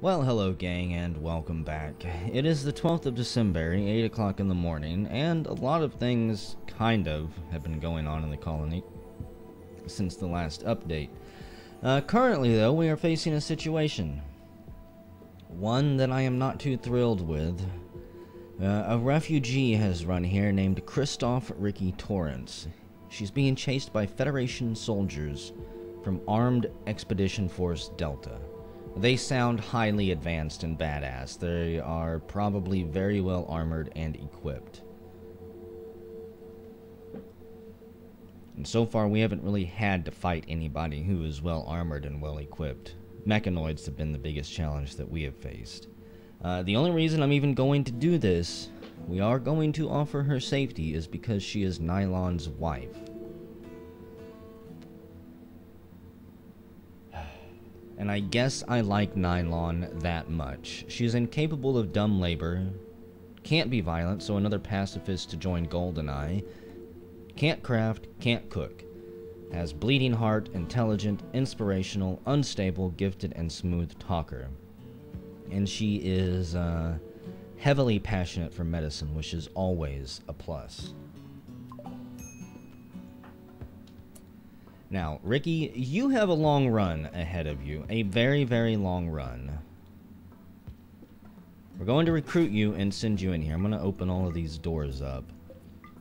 Well, hello gang, and welcome back. It is the 12th of December, 8 o'clock in the morning, and a lot of things, have been going on in the colony since the last update. Currently, though, we are facing a situation. One that I am not too thrilled with. A refugee has run here named Christoph Ricky Torrance. She's being chased by Federation soldiers from Armed Expedition Force Delta. They sound highly advanced and badass. They are probably very well armored and equipped. And so far we haven't really had to fight anybody who is well armored and well equipped. Mechanoids have been the biggest challenge that we have faced. The only reason I'm even going to do this, we are going to offer her safety, is because she is Nylon's wife. And I guess I like Nylon that much. She's incapable of dumb labor, can't be violent, so another pacifist to join GoldenEye, can't craft, can't cook, has bleeding heart, intelligent, inspirational, unstable, gifted, and smooth talker. And she is heavily passionate for medicine, which is always a plus. Now, Ricky, you have a long run ahead of you. A very, very long run. We're going to recruit you and send you in here. I'm going to open all of these doors up.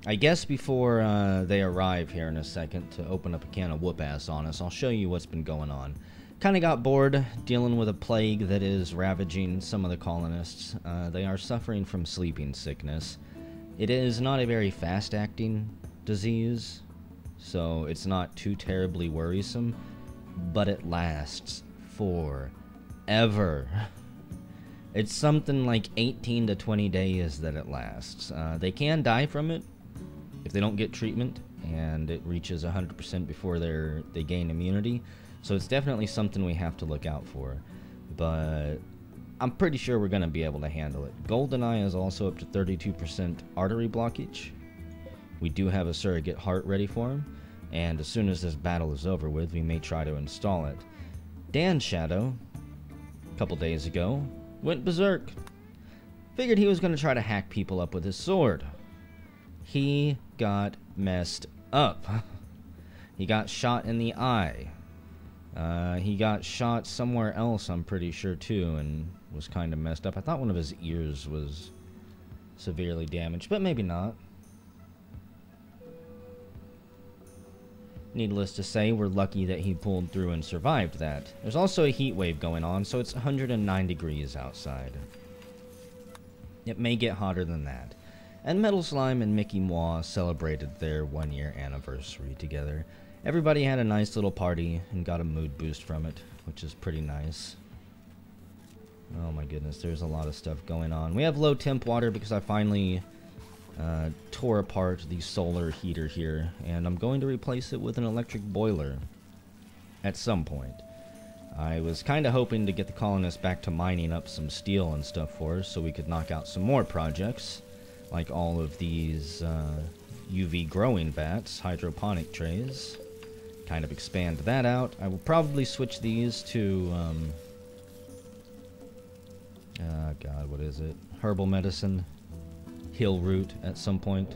I guess before they arrive here in a second to open up a can of whoop-ass on us, I'll show you what's been going on. Kind of got bored dealing with a plague that is ravaging some of the colonists. They are suffering from sleeping sickness. It is not a very fast-acting disease, so it's not too terribly worrisome, but it lasts forever. It's something like 18 to 20 days that it lasts. They can die from it if they don't get treatment, and it reaches 100% before they gain immunity. So it's definitely something we have to look out for. But I'm pretty sure we're going to be able to handle it. GoldenEye is also up to 32% artery blockage. We do have a surrogate heart ready for him, and as soon as this battle is over with, we may try to install it. Dan Shadow, a couple days ago, went berserk. Figured he was going to try to hack people up with his sword. He got messed up. He got shot in the eye. He got shot somewhere else, I'm pretty sure, too, and was kind of messed up. I thought one of his ears was severely damaged, but maybe not. Needless to say, we're lucky that he pulled through and survived that. There's also a heat wave going on, so it's 109 degrees outside. It may get hotter than that. And Metal Slime and Mickey Moore celebrated their 1-year anniversary together. Everybody had a nice little party and got a mood boost from it, which is pretty nice. Oh my goodness, there's a lot of stuff going on. We have low temp water because I finally tore apart the solar heater here, and I'm going to replace it with an electric boiler at some point. I was kind of hoping to get the colonists back to mining up some steel and stuff for us so we could knock out some more projects, like all of these UV growing vats, hydroponic trays. Kind of expand that out. I will probably switch these to God, what is it? Herbal medicine, hill root at some point.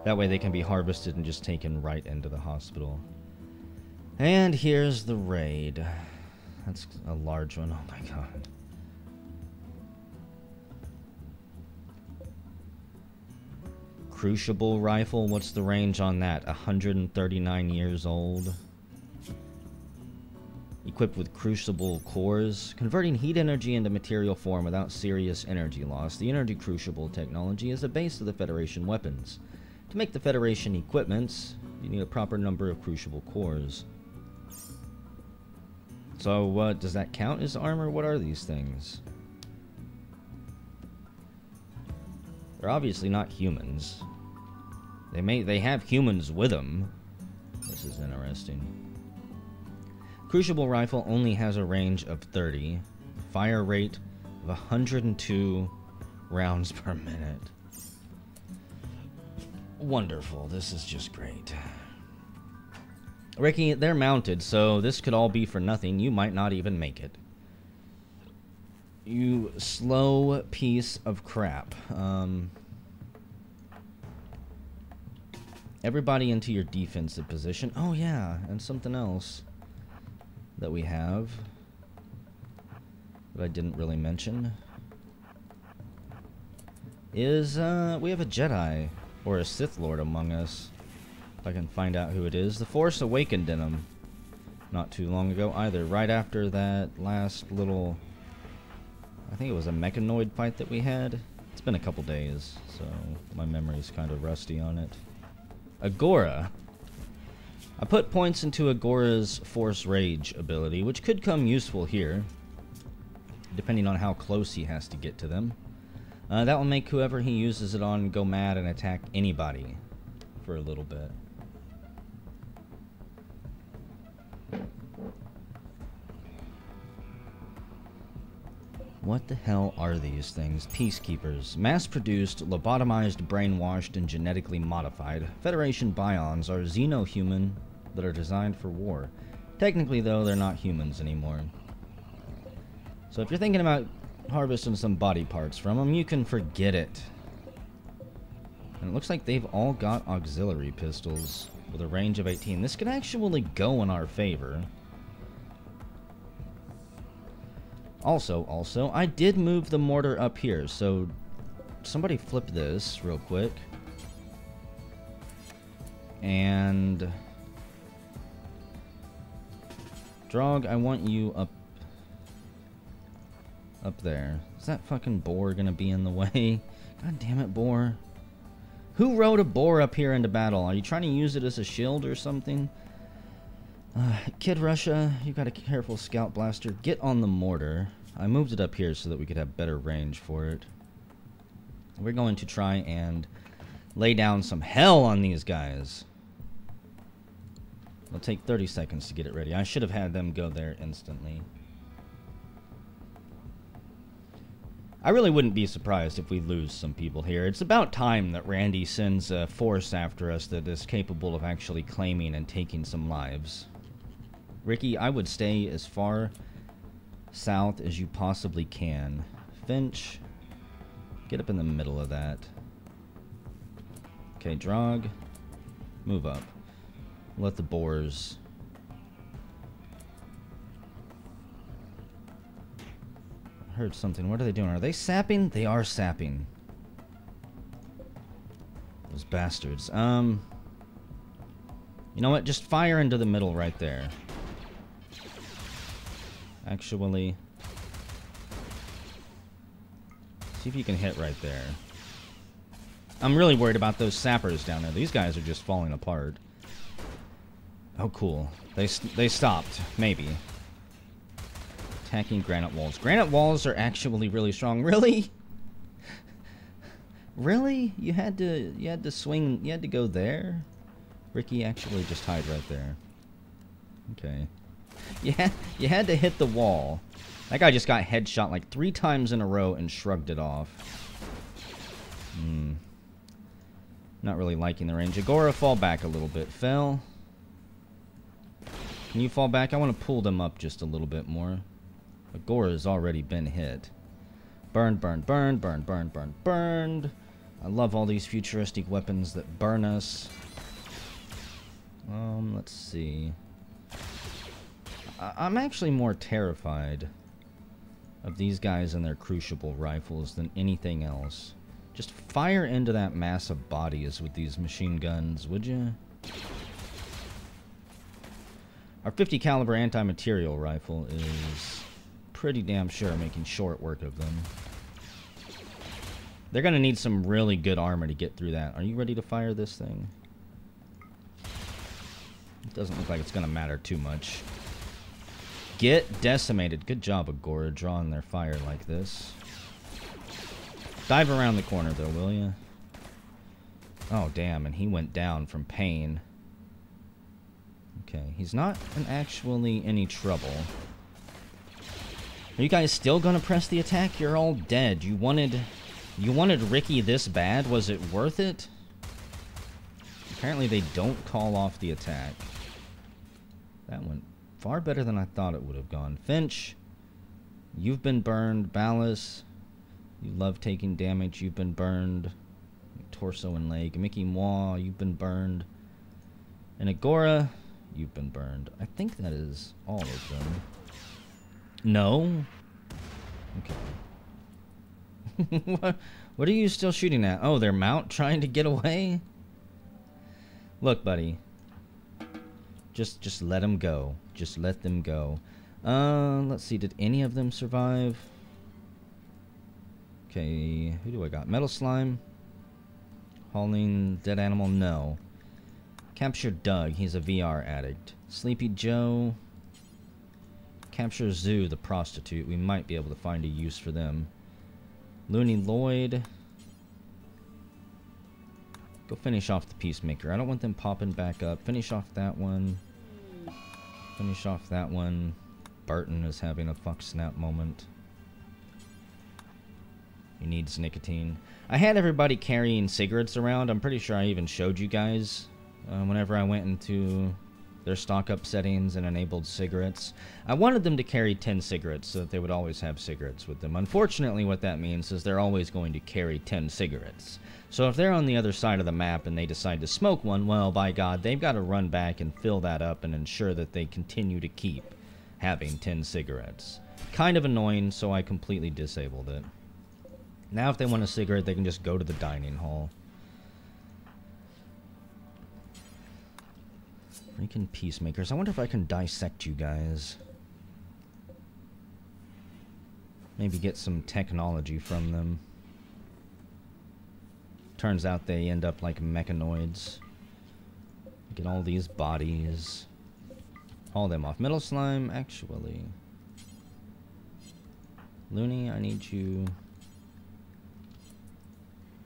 That way they can be harvested and just taken right into the hospital. And here's the raid. That's a large one. Oh my god. Crucible rifle, what's the range on that? 139 years old. Equipped with crucible cores, converting heat energy into material form without serious energy loss. The energy crucible technology is the base of the Federation weapons. To make the Federation equipments, you need a proper number of crucible cores. So, does that count as armor? What are these things? They're obviously not humans. They have humans with them. This is interesting. Crucible rifle only has a range of 30, fire rate of 102 rounds per minute. Wonderful, this is just great. Ricky, they're mounted, so this could all be for nothing. You might not even make it. You slow piece of crap. Everybody into your defensive position. Oh yeah, and something else that we have that I didn't really mention is we have a Jedi or a Sith Lord among us. If I can find out who it is. The Force awakened in him not too long ago either. Right after that last little, I think it was a mechanoid fight that we had. It's been a couple days, so my memory's kind of rusty on it. Agora. I put points into Agora's Force Rage ability, which could come useful here, depending on how close he has to get to them. That will make whoever he uses it on go mad and attack anybody for a little bit. What the hell are these things? Peacekeepers. Mass-produced, lobotomized, brainwashed, and genetically modified. Federation Bions are xeno-human that are designed for war. Technically, though, they're not humans anymore. So if you're thinking about harvesting some body parts from them, you can forget it. And it looks like they've all got auxiliary pistols with a range of 18. This could actually go in our favor. Also, I did move the mortar up here, so somebody flip this real quick. And Drog, I want you up there. Is that fucking boar gonna be in the way? God damn it, boar. Who rode a boar up here into battle? Are you trying to use it as a shield or something? Kid Russia, you got a careful scout blaster. Get on the mortar. I moved it up here so that we could have better range for it. We're going to try and lay down some hell on these guys. It'll take 30 seconds to get it ready. I should have had them go there instantly. I really wouldn't be surprised if we lose some people here. It's about time that Randy sends a force after us that is capable of actually claiming and taking some lives. Ricky, I would stay as far south as you possibly can. Finch, get up in the middle of that. Okay, Drog, move up. Let the boars. I heard something. What are they doing? Are they sapping? They are sapping. Those bastards. You know what? Just fire into the middle right there. Actually, see if you can hit right there. I'm really worried about those sappers down there. These guys are just falling apart. Oh, cool. They stopped. Maybe. Attacking granite walls. Granite walls are actually really strong. Really? Really? You had to swing. You had to go there? Ricky, actually just hide right there. Okay. You had to hit the wall. That guy just got headshot like 3 times in a row and shrugged it off. Not really liking the range. Agora, fall back a little bit. Fell. Can you fall back? I want to pull them up just a little bit more. Agora's already been hit. Burned, burned, burned, burned, burned, burned, burned. I love all these futuristic weapons that burn us. Let's see. I'm actually more terrified of these guys and their crucible rifles than anything else. Just fire into that mass of bodies with these machine guns, would you? Our 50 caliber anti-material rifle is pretty damn sure making short work of them. They're gonna need some really good armor to get through that. Are you ready to fire this thing? It doesn't look like it's gonna matter too much. Get decimated. Good job, Agora, drawing their fire like this. Dive around the corner, though, will ya? Oh, damn, and he went down from pain. Okay, he's not in actually any trouble. Are you guys still gonna press the attack? You're all dead. You wanted Ricky this bad? Was it worth it? Apparently they don't call off the attack. That went far better than I thought it would have gone. Finch, You've been burned. Ballas, you love taking damage. You've been burned. Torso and leg. Mickey Moore, you've been burned. And Agora, you've been burned. I think that is all of them. No? Okay. What are you still shooting at? Oh, their mount trying to get away? Look, buddy. Just let them go. Just let them go. Let's see. Did any of them survive? Okay, who do I got? Metal Slime. Hauling dead animal, no. Capture Doug, he's a VR addict. Sleepy Joe. Capture Zoo, the prostitute. We might be able to find a use for them. Looney Lloyd. Go finish off the Peacemaker. I don't want them popping back up. Finish off that one. Finish off that one. Burton is having a fuck snap moment. He needs nicotine. I had everybody carrying cigarettes around. I'm pretty sure I even showed you guys whenever I went into their stock-up settings and enabled cigarettes. I wanted them to carry 10 cigarettes so that they would always have cigarettes with them. Unfortunately, what that means is they're always going to carry 10 cigarettes. So if they're on the other side of the map and they decide to smoke one, well, by God, they've got to run back and fill that up and ensure that they continue to keep having 10 cigarettes. Kind of annoying, so I completely disabled it. Now if they want a cigarette, they can just go to the dining hall. Freaking Peacemakers. I wonder if I can dissect you guys. Maybe get some technology from them. Turns out they end up like mechanoids. Get all these bodies. Haul them off. Metal Slime, actually. Looney, I need you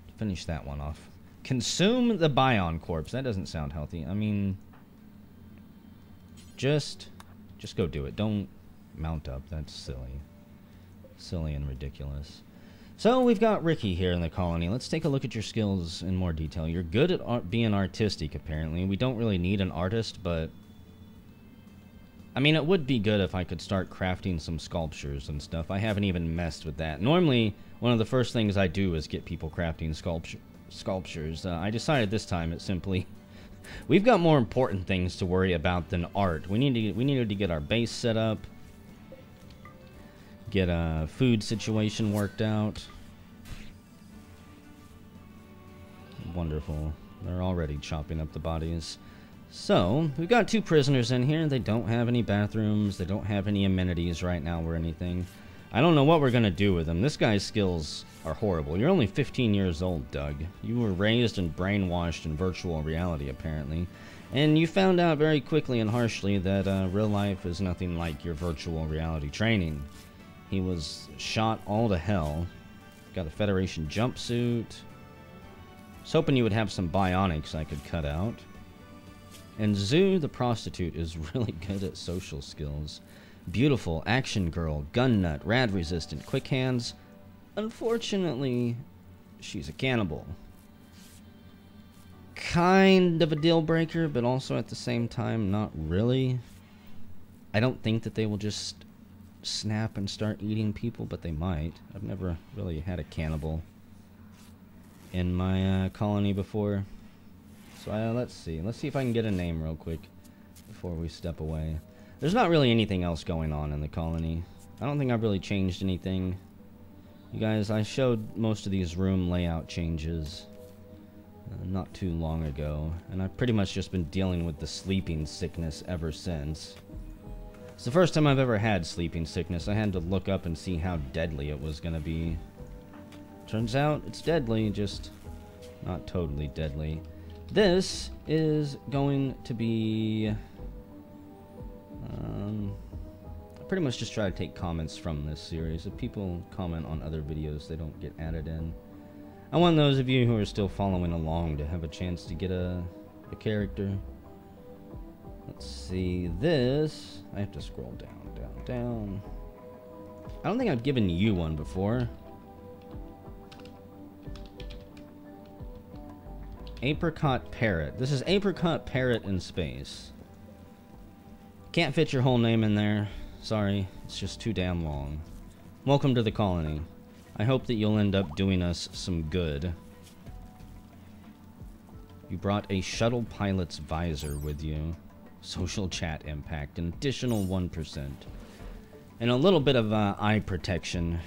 to finish that one off. Consume the Bion corpse. That doesn't sound healthy. I mean, just go do it. Don't mount up. That's silly. Silly and ridiculous. So we've got Ricky here in the colony. Let's take a look at your skills in more detail. You're good at being artistic, apparently. We don't really need an artist, but I mean, it would be good if I could start crafting some sculptures and stuff. I haven't even messed with that. Normally, one of the first things I do is get people crafting sculptures. I decided this time it's simply we've got more important things to worry about than art. We needed to get our base set up, get a food situation worked out. Wonderful. They're already chopping up the bodies. So, we've got 2 prisoners in here. They don't have any bathrooms. They don't have any amenities right now or anything. I don't know what we're going to do with them. This guy's skills are horrible. You're only 15 years old, Doug. You were raised and brainwashed in virtual reality, apparently. And you found out very quickly and harshly that real life is nothing like your virtual reality training. He was shot all to hell. Got a Federation jumpsuit. Was hoping you would have some bionics I could cut out. And Zoo, the prostitute, is really good at social skills. Beautiful, action girl, gun nut, rad resistant, quick hands. Unfortunately, she's a cannibal. Kind of a deal breaker, but also at the same time, not really. I don't think that they will just snap and start eating people, but they might. I've never really had a cannibal in my colony before. So let's see if I can get a name real quick before we step away. There's not really anything else going on in the colony. I don't think I've really changed anything. You guys, I showed most of these room layout changes not too long ago, and I've pretty much just been dealing with the sleeping sickness ever since. It's the first time I've ever had sleeping sickness. I had to look up and see how deadly it was gonna be. Turns out it's deadly, just not totally deadly. This is going to be I pretty much just try to take comments from this series. If people comment on other videos, they don't get added in. I want those of you who are still following along to have a chance to get a character. Let's see, this I have to scroll down. I don't think I've given you one before. Apricot Parrot. This is Apricot Parrot in space. Can't fit your whole name in there. Sorry, it's just too damn long. Welcome to the colony. I hope that you'll end up doing us some good. You brought a shuttle pilot's visor with you. Social chat impact, an additional 1%. And a little bit of eye protection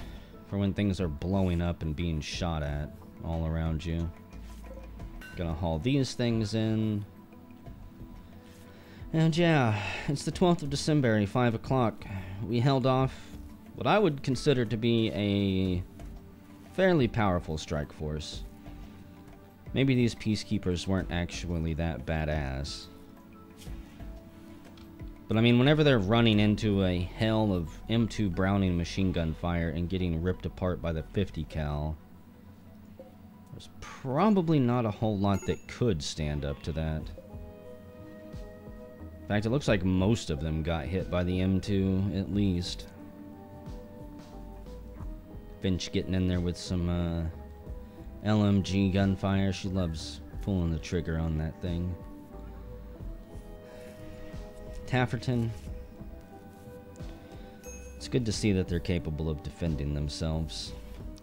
for when things are blowing up and being shot at all around you. Gonna haul these things in. And yeah, it's the 12th of December, 5 o'clock. We held off what I would consider to be a fairly powerful strike force. Maybe these peacekeepers weren't actually that badass. But I mean, whenever they're running into a hell of M2 Browning machine gun fire and getting ripped apart by the 50 cal, there's probably not a whole lot that could stand up to that. In fact, it looks like most of them got hit by the M2, at least. Finch getting in there with some LMG gunfire. She loves pulling the trigger on that thing. Tafferton. It's good to see that they're capable of defending themselves.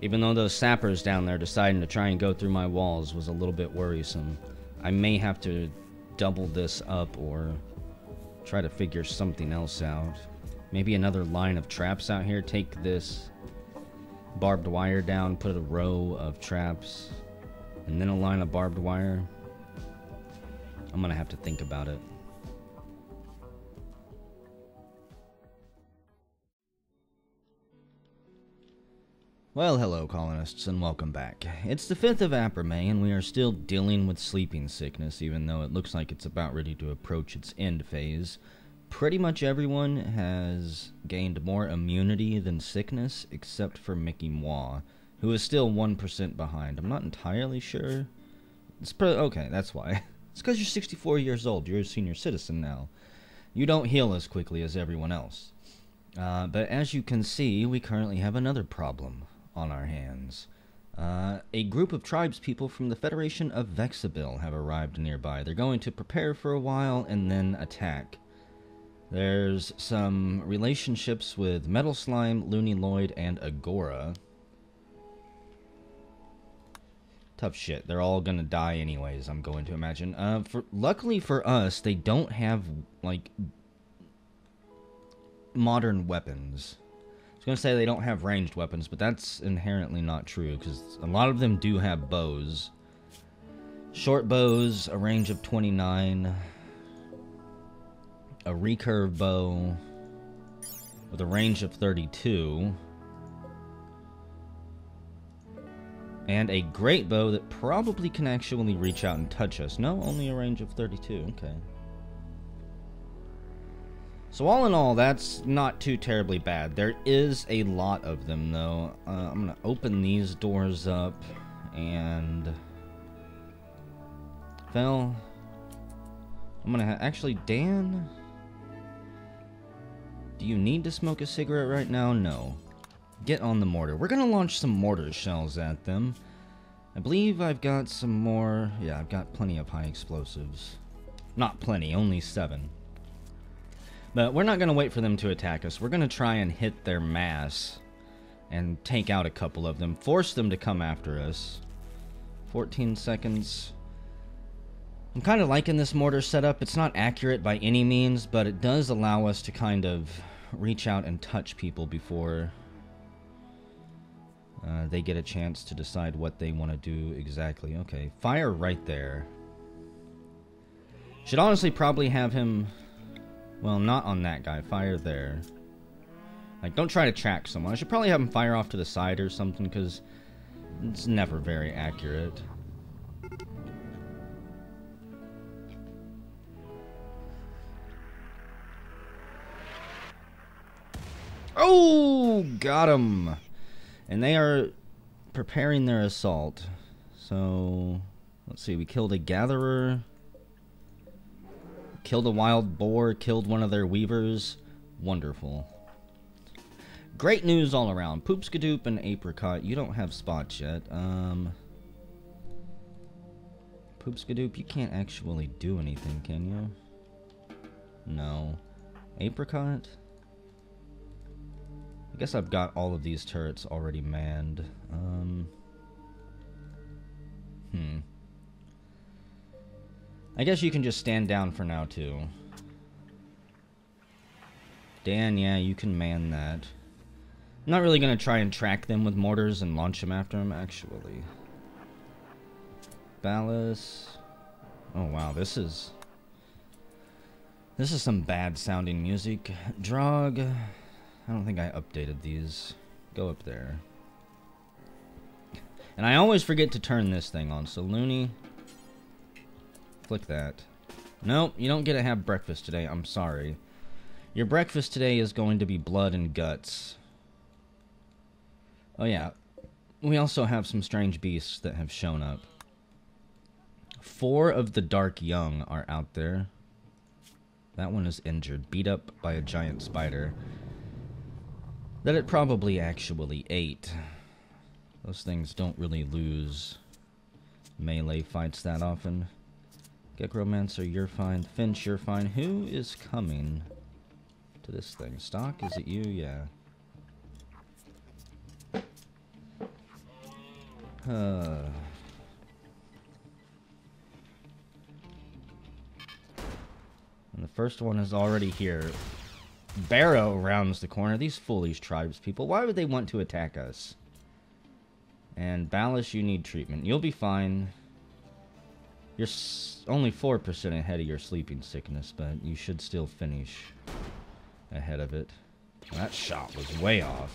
Even though those sappers down there deciding to try and go through my walls was a little bit worrisome. I may have to double this up or try to figure something else out. Maybe another line of traps out here. Take this barbed wire down, put a row of traps, and then a line of barbed wire. I'm gonna have to think about it. Well, hello colonists, and welcome back. It's the 5th of April, and we are still dealing with sleeping sickness, even though it looks like it's about ready to approach its end phase. Pretty much everyone has gained more immunity than sickness, except for Mickey Moi, who is still 1% behind. I'm not entirely sure. Okay, that's why. It's because you're 64 years old. You're a senior citizen now. You don't heal as quickly as everyone else. But as you can see, we currently have another problem on our hands. A group of tribespeople from the Federation of Vexabil have arrived nearby. They're going to prepare for a while and then attack. There's some relationships with Metal Slime, Looney Lloyd, and Agora. Tough shit. They're all gonna die anyways, I'm going to imagine. Luckily for us, they don't have, like, modern weapons. I was gonna say they don't have ranged weapons, but that's inherently not true, because a lot of them do have bows. Short bows, a range of 29, a recurve bow with a range of 32, and a great bow that probably can actually reach out and touch us. No, only a range of 32, okay. So all in all, that's not too terribly bad. There is a lot of them, though. I'm going to open these doors up, and... Phil, I'm going to actually, Dan... Do you need to smoke a cigarette right now? No. Get on the mortar. We're going to launch some mortar shells at them. I believe I've got some more... Yeah, I've got plenty of high explosives. Not plenty, only 7. But we're not going to wait for them to attack us. We're going to try and hit their mass and take out a couple of them. Force them to come after us. 14 seconds. I'm kind of liking this mortar setup. It's not accurate by any means, but it does allow us to kind of reach out and touch people before they get a chance to decide what they want to do exactly. Okay, fire right there. Should honestly probably have him... Well, not on that guy. Fire there. Like, don't try to track someone. I should probably have him fire off to the side or something, because it's never very accurate. Oh! Got him! And they are preparing their assault. So, let's see. We killed a gatherer. Killed a wild boar, killed one of their weavers. Wonderful. Great news all around. Poopskadoop and Apricot, you don't have spots yet. Poopskadoop, you can't actually do anything, can you? No. Apricot? I guess I've got all of these turrets already manned. I guess you can just stand down for now, too. Dan, yeah, you can man that. I'm not really going to try and track them with mortars and launch them after them, actually. Ballast. Oh, wow, this is some bad-sounding music. Drog. I don't think I updated these. Go up there. And I always forget to turn this thing on, so Looney... Click that. Nope, you don't get to have breakfast today. I'm sorry. Your breakfast today is going to be blood and guts. Oh yeah. We also have some strange beasts that have shown up. 4 of the dark young are out there. That one is injured. Beat up by a giant spider. That it probably actually ate. Those things don't really lose melee fights that often. Gekromancer, you're fine. Finch, you're fine. Who is coming to this thing? Stock, is it you? Yeah. And the first one is already here. Barrow rounds the corner. These foolish tribes people. Why would they want to attack us? And Ballast, you need treatment. You'll be fine. You're only 4% ahead of your sleeping sickness, but you should still finish ahead of it. That shot was way off.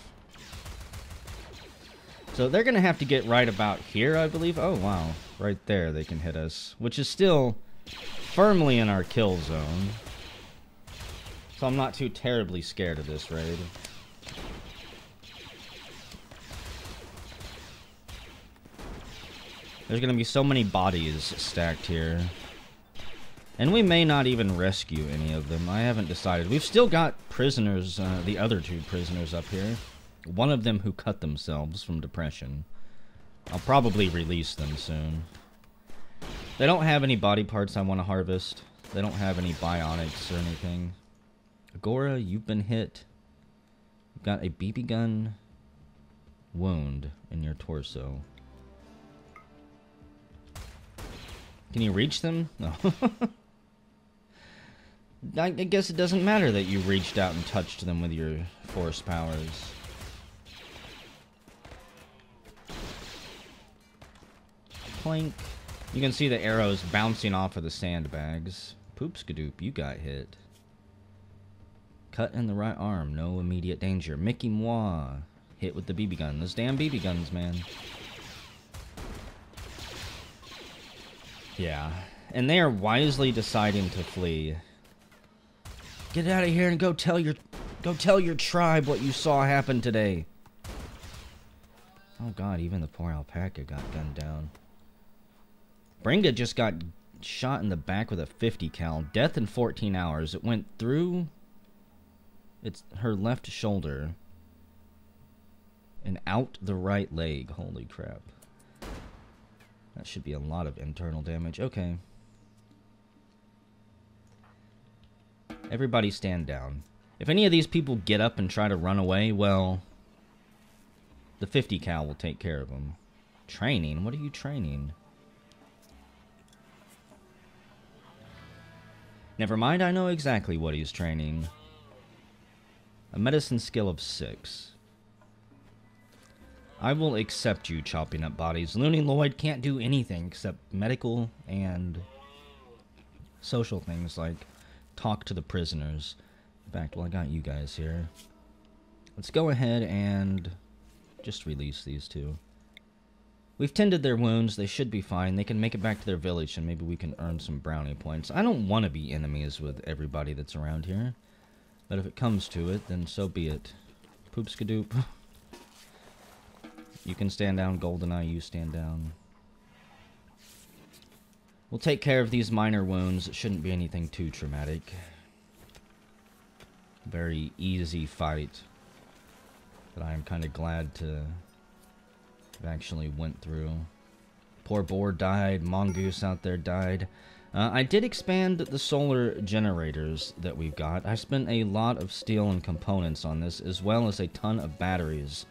So they're going to have to get right about here, I believe. Oh, wow. Right there they can hit us, which is still firmly in our kill zone. So I'm not too terribly scared of this raid. There's going to be so many bodies stacked here. And we may not even rescue any of them. I haven't decided. We've still got prisoners, the other 2 prisoners up here. One of them who cut themselves from depression. I'll probably release them soon. They don't have any body parts I want to harvest. They don't have any bionics or anything. Agora, you've been hit. You've got a BB gun wound in your torso. Can you reach them? No. I guess it doesn't matter that you reached out and touched them with your force powers. Clink. You can see the arrows bouncing off of the sandbags. Poopskadoop, you got hit. Cut in the right arm, no immediate danger. Mickey Moi, hit with the BB gun. Those damn BB guns, man. Yeah, and they are wisely deciding to flee. Get out of here and go tell your tribe what you saw happen today. Oh god, even the poor alpaca got gunned down. Bringa just got shot in the back with a 50 cal. Death in 14 hours. It went through her left shoulder and out the right leg. Holy crap. That should be a lot of internal damage. Okay. Everybody stand down. If any of these people get up and try to run away, well, the 50 cal will take care of them. Training? What are you training? Never mind, I know exactly what he's training. A medicine skill of 6. I will accept you chopping up bodies. Looney Lloyd can't do anything except medical and social things like talk to the prisoners. In fact, well, I got you guys here. Let's go ahead and just release these 2. We've tended their wounds. They should be fine. They can make it back to their village and maybe we can earn some brownie points. I don't want to be enemies with everybody that's around here. But if it comes to it, then so be it. Poopskadoop. You can stand down, Goldeneye, you stand down. We'll take care of these minor wounds. It shouldn't be anything too traumatic. Very easy fight that I am kind of glad to have actually went through. Poor boar died. Mongoose out there died. I did expand the solar generators that we've got. I spent a lot of steel and components on this, as well as a ton of batteries,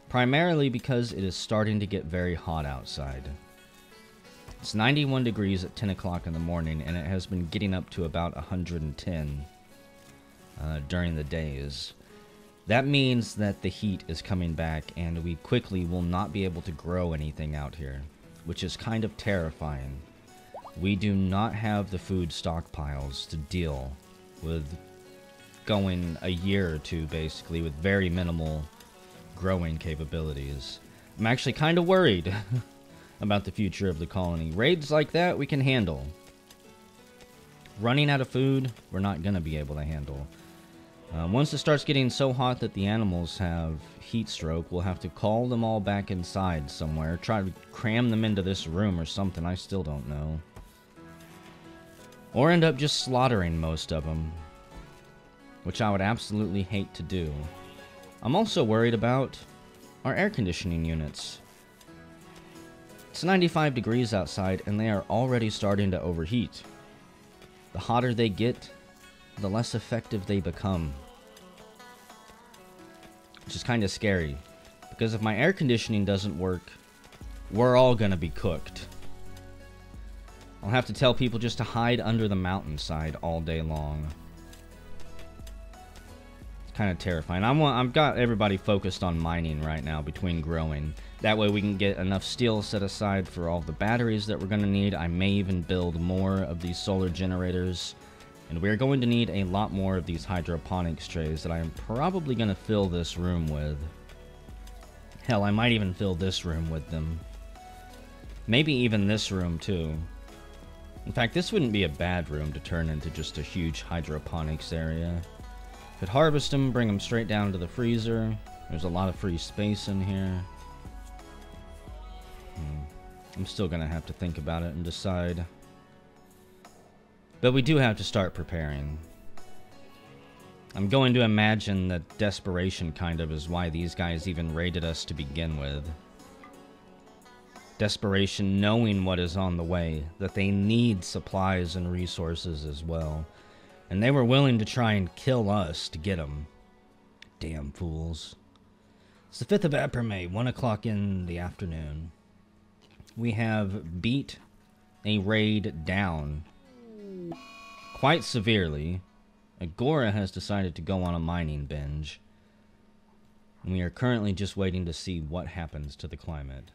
primarily because it is starting to get very hot outside. It's 91 degrees at 10 o'clock in the morning, and it has been getting up to about 110 during the days. That means that the heat is coming back, and we quickly will not be able to grow anything out here, which is kind of terrifying. We do not have the food stockpiles to deal with going a year or two, basically, with very minimal growing capabilities. I'm actually kind of worried about the future of the colony. Raids like that, we can handle. Running out of food, we're not going to be able to handle. Once it starts getting so hot that the animals have heat stroke, we'll have to call them all back inside somewhere. Try to cram them into this room or something, I still don't know. Or end up just slaughtering most of them, which I would absolutely hate to do. I'm also worried about our air conditioning units. It's 95 degrees outside, and they are already starting to overheat. The hotter they get, the less effective they become. Which is kind of scary, because if my air conditioning doesn't work, we're all gonna be cooked. I'll have to tell people just to hide under the mountainside all day long. It's kind of terrifying. I've got everybody focused on mining right now between growing. That way we can get enough steel set aside for all the batteries that we're going to need. I may even build more of these solar generators. And we're going to need a lot more of these hydroponics trays that I am probably going to fill this room with. Hell, I might even fill this room with them. Maybe even this room too. In fact, this wouldn't be a bad room to turn into just a huge hydroponics area. Could harvest them, bring them straight down to the freezer. There's a lot of free space in here. I'm still gonna have to think about it and decide. But we do have to start preparing. I'm going to imagine that desperation kind of is why these guys even raided us to begin with. Desperation, knowing what is on the way, that they need supplies and resources as well. And they were willing to try and kill us to get them. Damn fools. It's the 5th of April, 1 o'clock in the afternoon. We have beat a raid down quite severely. Agora has decided to go on a mining binge. And we are currently just waiting to see what happens to the climate.